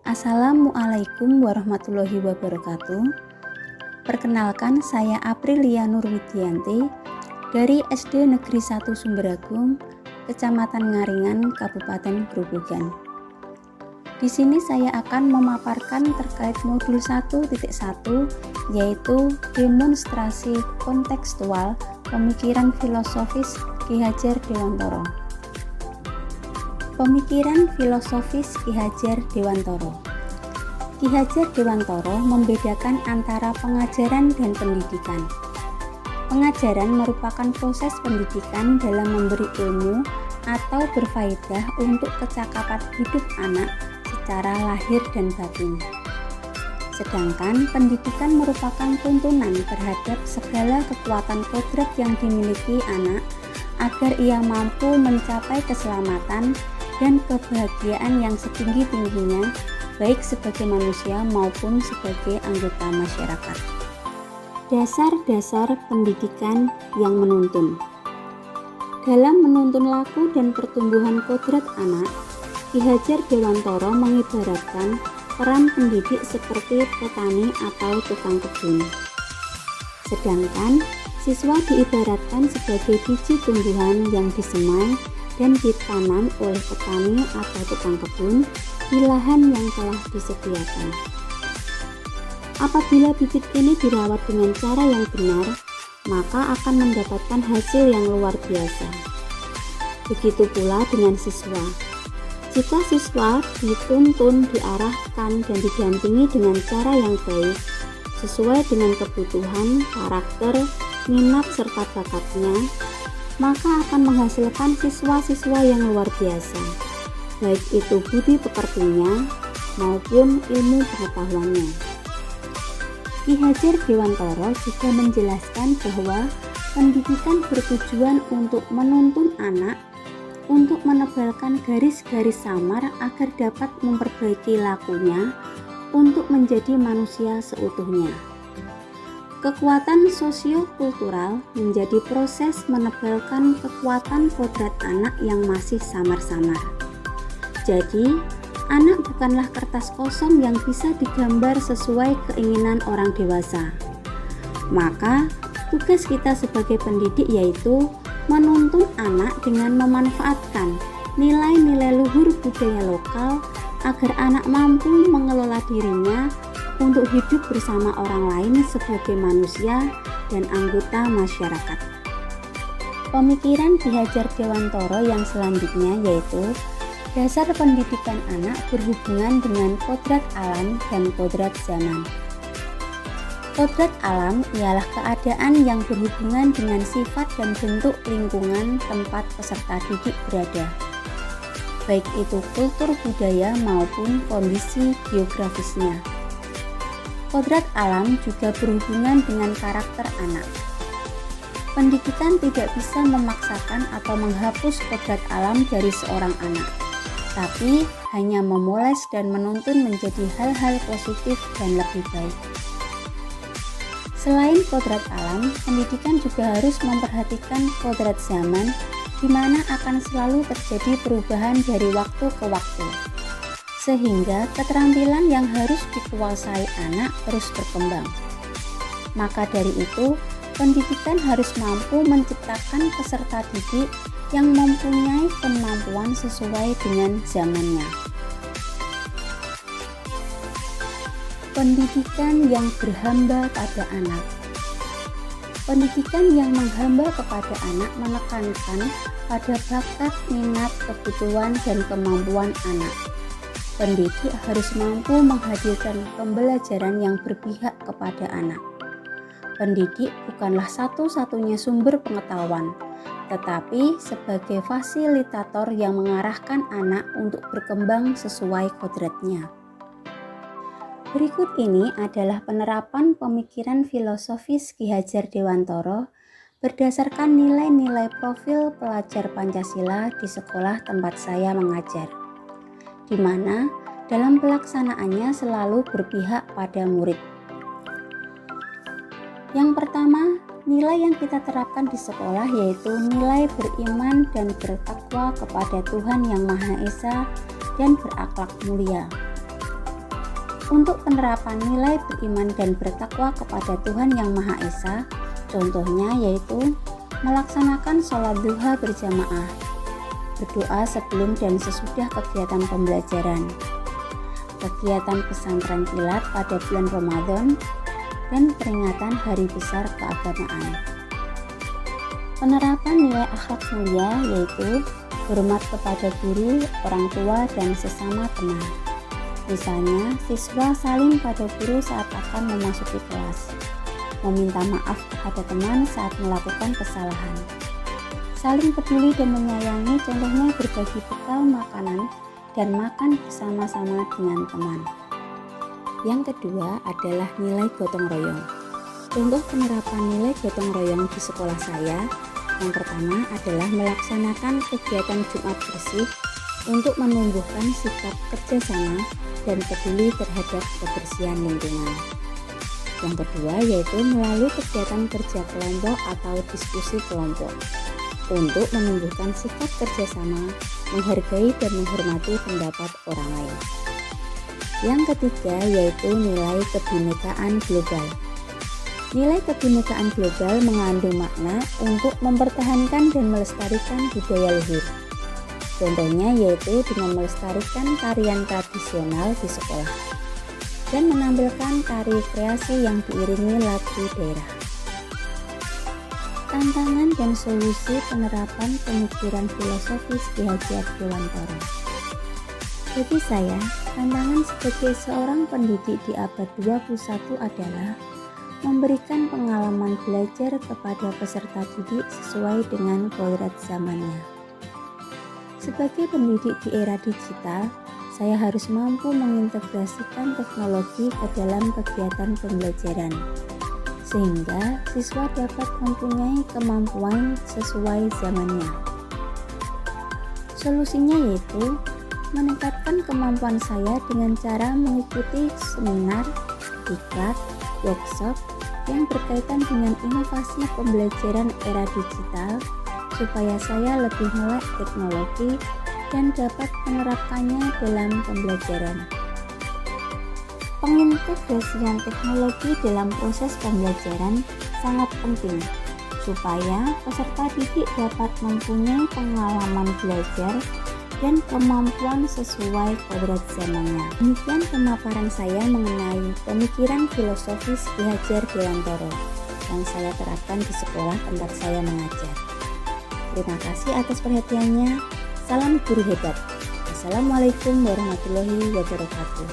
Assalamualaikum warahmatullahi wabarakatuh. Perkenalkan, saya Aprilia Nurwidianti dari SD Negeri 1 Sumberagung, Kecamatan Ngaringan, Kabupaten Grobogan. Di sini saya akan memaparkan terkait modul 1.1, yaitu demonstrasi kontekstual pemikiran filosofis Ki Hajar Dewantara. Pemikiran filosofis Ki Hajar Dewantara. Ki Hajar Dewantara membedakan antara pengajaran dan pendidikan. Pengajaran merupakan proses pendidikan dalam memberi ilmu atau berfaedah untuk kecakapan hidup anak secara lahir dan batin. Sedangkan pendidikan merupakan tuntunan terhadap segala kekuatan kodrat yang dimiliki anak agar ia mampu mencapai keselamatan dan kebahagiaan yang setinggi-tingginya, baik sebagai manusia maupun sebagai anggota masyarakat. Dasar-dasar pendidikan yang menuntun. Dalam menuntun laku dan pertumbuhan kodrat anak, Ki Hajar Dewantara mengibaratkan peran pendidik seperti petani atau tukang kebun. Sedangkan siswa diibaratkan sebagai biji tumbuhan yang disemai dan ditanam oleh petani atau tukang kebun di lahan yang telah disediakan. Apabila bibit ini dirawat dengan cara yang benar, maka akan mendapatkan hasil yang luar biasa. Begitu pula dengan siswa. Jika siswa dituntun, diarahkan, dan didampingi dengan cara yang baik, sesuai dengan kebutuhan, karakter, minat, serta bakatnya, maka akan menghasilkan siswa-siswa yang luar biasa, baik itu budi pekertinya maupun ilmu pengetahuannya. Ki Hajar Dewantara juga menjelaskan bahwa pendidikan bertujuan untuk menuntun anak untuk menebalkan garis-garis samar agar dapat memperbaiki lakunya untuk menjadi manusia seutuhnya. Kekuatan sosio-kultural menjadi proses menebalkan kekuatan kodrat anak yang masih samar-samar. Jadi, anak bukanlah kertas kosong yang bisa digambar sesuai keinginan orang dewasa. Maka, tugas kita sebagai pendidik yaitu menuntun anak dengan memanfaatkan nilai-nilai luhur budaya lokal agar anak mampu mengelola dirinya untuk hidup bersama orang lain sebagai manusia dan anggota masyarakat. Pemikiran Ki Hajar Dewantara yang selanjutnya yaitu dasar pendidikan anak berhubungan dengan kodrat alam dan kodrat zaman. Kodrat alam ialah keadaan yang berhubungan dengan sifat dan bentuk lingkungan tempat peserta didik berada, baik itu kultur budaya maupun kondisi geografisnya. Kodrat alam juga berhubungan dengan karakter anak. Pendidikan tidak bisa memaksakan atau menghapus kodrat alam dari seorang anak, tapi hanya memoles dan menuntun menjadi hal-hal positif dan lebih baik. Selain kodrat alam, pendidikan juga harus memperhatikan kodrat zaman, di mana akan selalu terjadi perubahan dari waktu ke waktu, sehingga keterampilan yang harus dikuasai anak terus berkembang. Maka dari itu, pendidikan harus mampu menciptakan peserta didik yang mempunyai kemampuan sesuai dengan zamannya. Pendidikan yang berhamba pada anak. Pendidikan yang menghamba kepada anak menekankan pada bakat, minat, kebutuhan, dan kemampuan anak. Pendidik harus mampu menghadirkan pembelajaran yang berpihak kepada anak. Pendidik bukanlah satu-satunya sumber pengetahuan, tetapi sebagai fasilitator yang mengarahkan anak untuk berkembang sesuai kodratnya. Berikut ini adalah penerapan pemikiran filosofis Ki Hajar Dewantara berdasarkan nilai-nilai profil pelajar Pancasila di sekolah tempat saya mengajar, di mana dalam pelaksanaannya selalu berpihak pada murid. Yang pertama, nilai yang kita terapkan di sekolah yaitu nilai beriman dan bertakwa kepada Tuhan Yang Maha Esa dan berakhlak mulia. Untuk penerapan nilai beriman dan bertakwa kepada Tuhan Yang Maha Esa, contohnya yaitu melaksanakan sholat duha berjamaah, berdoa sebelum dan sesudah kegiatan pembelajaran, kegiatan pesantren kilat pada bulan Ramadan, dan peringatan hari besar keagamaan. Penerapan nilai akhlak mulia yaitu hormat kepada guru, orang tua, dan sesama teman. Misalnya, siswa saling pada guru saat akan memasuki kelas, meminta maaf kepada teman saat melakukan kesalahan, saling peduli dan menyayangi, contohnya berbagi bekal makanan dan makan bersama-sama dengan teman. Yang kedua adalah nilai gotong royong. Contoh penerapan nilai gotong royong di sekolah saya, yang pertama adalah melaksanakan kegiatan Jumat bersih untuk menumbuhkan sikap kerjasama dan peduli terhadap kebersihan lingkungan. Yang kedua yaitu melalui kegiatan kerja kelompok atau diskusi kelompok untuk menumbuhkan sikap kerjasama, menghargai dan menghormati pendapat orang lain. Yang ketiga yaitu nilai kebinekaan global. Nilai kebinekaan global mengandung makna untuk mempertahankan dan melestarikan budaya luhur. Contohnya yaitu dengan melestarikan tarian tradisional di sekolah dan menampilkan tari kreasi yang diiringi lagu daerah. Tantangan dan solusi penerapan pemikiran filosofis Ki Haji Abdulwantoro. Bagi saya, tantangan sebagai seorang pendidik di abad 21 adalah memberikan pengalaman belajar kepada peserta didik sesuai dengan kodrat zamannya. Sebagai pendidik di era digital, saya harus mampu mengintegrasikan teknologi ke dalam kegiatan pembelajaran, sehingga siswa dapat mempunyai kemampuan sesuai zamannya. Solusinya yaitu meningkatkan kemampuan saya dengan cara mengikuti seminar, diklat, workshop yang berkaitan dengan inovasi pembelajaran era digital, supaya saya lebih melek teknologi dan dapat menerapkannya dalam pembelajaran. Pengintegrasian teknologi dalam proses pembelajaran sangat penting supaya peserta didik dapat mempunyai pengalaman belajar dan kemampuan sesuai kodrat zamannya. Demikian pemaparan saya mengenai pemikiran filosofis Ki Haji Abdulwantoro yang saya terapkan di sekolah tempat saya mengajar. Terima kasih atas perhatiannya. Salam guru hebat. Assalamualaikum warahmatullahi wabarakatuh.